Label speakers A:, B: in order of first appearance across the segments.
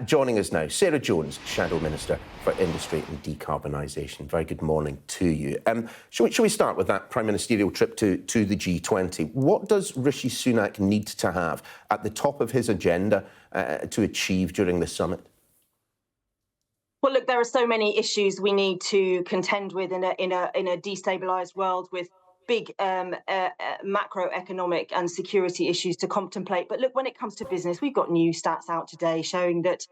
A: Joining us now, Sarah Jones, Shadow Minister for Industry and Decarbonisation. Very good morning to you. Shall we start with that Prime Ministerial trip to the G20? What does Rishi Sunak need to have at the top of his agenda to achieve during this summit?
B: Well, look, there are so many issues we need to contend with in a destabilised world with big macroeconomic and security issues to contemplate. But look, when it comes to business, we've got new stats out today showing that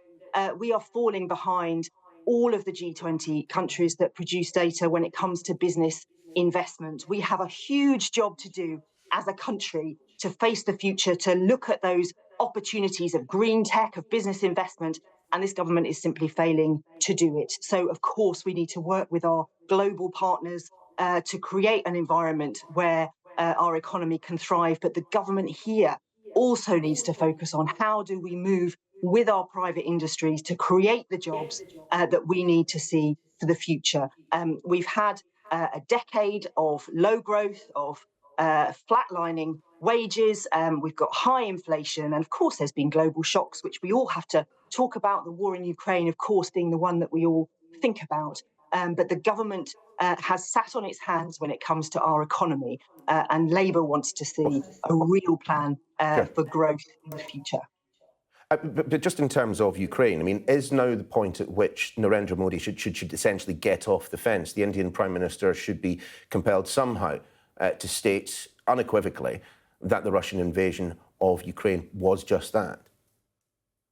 B: we are falling behind all of the G20 countries that produce data when it comes to business investment. We have a huge job to do as a country to face the future, to look at those opportunities of green tech, of business investment, and this government is simply failing to do it. So, of course, we need to work with our global partners to create an environment where our economy can thrive. But the government here also needs to focus on how do we move with our private industries to create the jobs that we need to see for the future. We've had a decade of low growth, of flatlining wages. We've got high inflation. And of course, there's been global shocks, which we all have to talk about. The war in Ukraine, of course, being the one that we all think about. But the government has sat on its hands when it comes to our economy. And Labour wants to see a real plan for growth in the future.
A: But just in terms of Ukraine, I mean, is now the point at which Narendra Modi should essentially get off the fence? The Indian Prime Minister should be compelled somehow to state unequivocally that the Russian invasion of Ukraine was just that.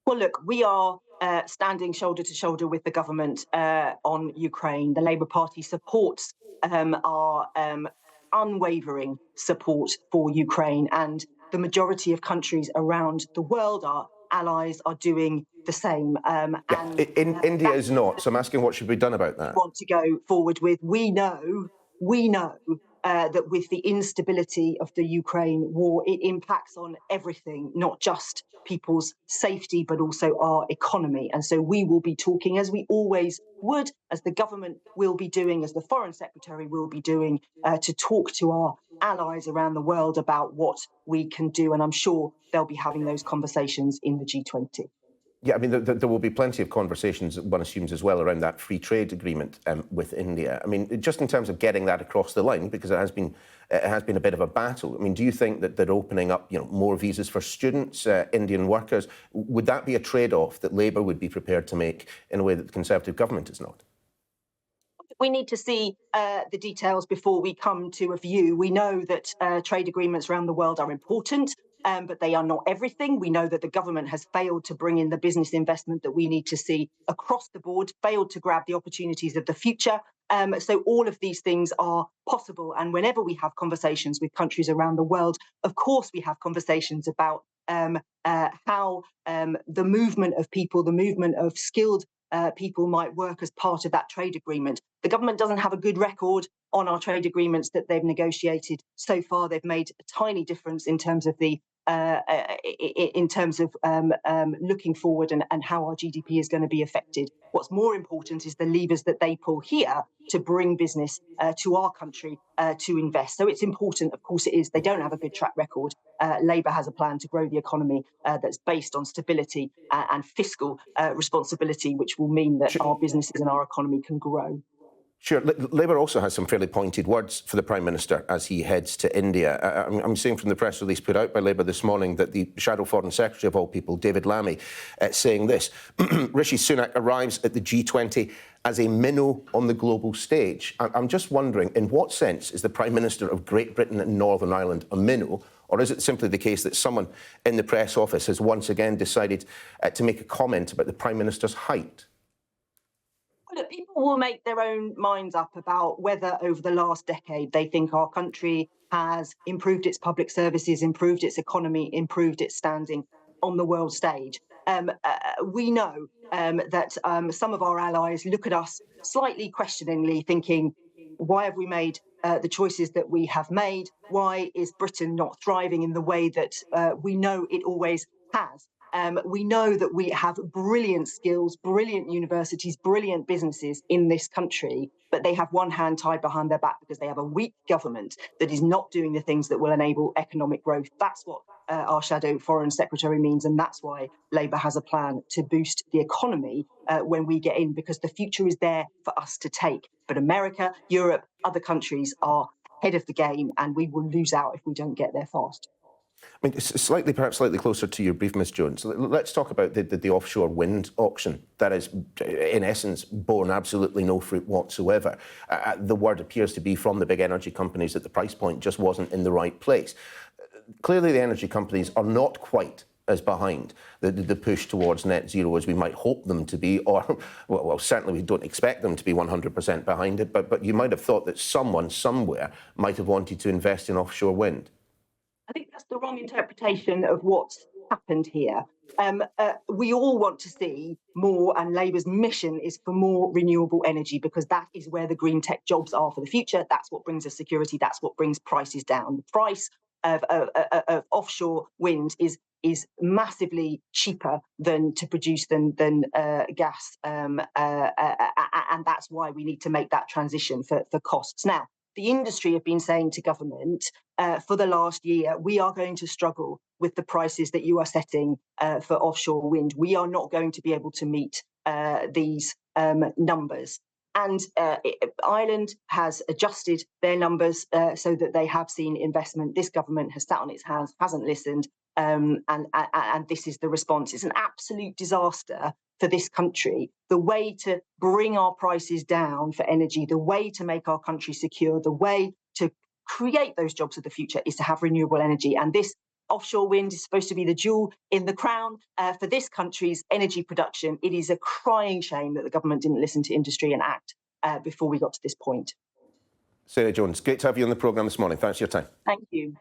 B: Well, look, we are standing shoulder to shoulder with the government on Ukraine. The Labour Party supports our unwavering support for Ukraine, and the majority of countries around the world, our allies, are doing the same.
A: India is not, so I'm asking what should be done about that?
B: Want to go forward with. We know that with the instability of the Ukraine war, it impacts on everything, not just people's safety, but also our economy. And so we will be talking, as we always would, as the government will be doing, as the Foreign Secretary will be doing, to talk to our allies around the world about what we can do. And I'm sure they'll be having those conversations in the G20.
A: Yeah, I mean, there will be plenty of conversations, one assumes, as well, around that free trade agreement with India. I mean, just in terms of getting that across the line, because it has been a bit of a battle. I mean, do you think that they're opening up, more visas for students, Indian workers? Would that be a trade-off that Labour would be prepared to make in a way that the Conservative government is not?
B: We need to see the details before we come to a view. We know that trade agreements around the world are important, but they are not everything. We know that the government has failed to bring in the business investment that we need to see across the board, failed to grab the opportunities of the future. So all of these things are possible. And whenever we have conversations with countries around the world, of course, we have conversations about how the movement of people, the movement of skilled people might work as part of that trade agreement. The government doesn't have a good record on our trade agreements that they've negotiated so far. They've made a tiny difference in terms of the looking forward and how our GDP is going to be affected. What's more important is the levers that they pull here to bring business to our country to invest. So it's important, of course it is. They don't have a good track record. Labour has a plan to grow the economy that's based on stability and fiscal responsibility, which will mean that our businesses and our economy can grow.
A: Sure. Labour also has some fairly pointed words for the Prime Minister as he heads to India. I'm seeing from the press release put out by Labour this morning that the Shadow Foreign Secretary of all people, David Lammy, saying this: Rishi Sunak arrives at the G20 as a minnow on the global stage. I'm just wondering, in what sense is the Prime Minister of Great Britain and Northern Ireland a minnow? Or is it simply the case that someone in the press office has once again decided to make a comment about the Prime Minister's height?
B: People will make their own minds up about whether over the last decade they think our country has improved its public services, improved its economy, improved its standing on the world stage. We know that some of our allies look at us slightly questioningly, thinking, why have we made the choices that we have made? Why is Britain not thriving in the way that we know it always has? We know that we have brilliant skills, brilliant universities, brilliant businesses in this country, but they have one hand tied behind their back because they have a weak government that is not doing the things that will enable economic growth. That's what our shadow foreign secretary means, and that's why Labour has a plan to boost the economy when we get in, because the future is there for us to take. But America, Europe, other countries are ahead of the game, and we will lose out if we don't get there fast.
A: I mean, perhaps slightly closer to your brief, Ms Jones. Let's talk about the offshore wind auction. That is, in essence, borne absolutely no fruit whatsoever. The word appears to be from the big energy companies that the price point just wasn't in the right place. Clearly, the energy companies are not quite as behind the push towards net zero as we might hope them to be, or, well, certainly we don't expect them to be 100% behind it, but you might have thought that someone somewhere might have wanted to invest in offshore wind.
B: I think that's the wrong interpretation of what's happened here. We all want to see more, and Labour's mission is for more renewable energy, because that is where the green tech jobs are for the future. That's what brings us security. That's what brings prices down. The price of offshore wind is massively cheaper than to produce than gas, and that's why we need to make that transition for costs. Now, the industry have been saying to government for the last year, we are going to struggle with the prices that you are setting for offshore wind. We are not going to be able to meet these numbers. And Ireland has adjusted their numbers so that they have seen investment. This government has sat on its hands, hasn't listened, and this is the response. It's an absolute disaster for this country. The way to bring our prices down for energy, the way to make our country secure, the way to create those jobs of the future is to have renewable energy. And this offshore wind is supposed to be the jewel in the crown for this country's energy production. It is a crying shame that the government didn't listen to industry and act before we got to this point.
A: Sarah Jones, great to have you on the programme this morning. Thanks for your time.
B: Thank you.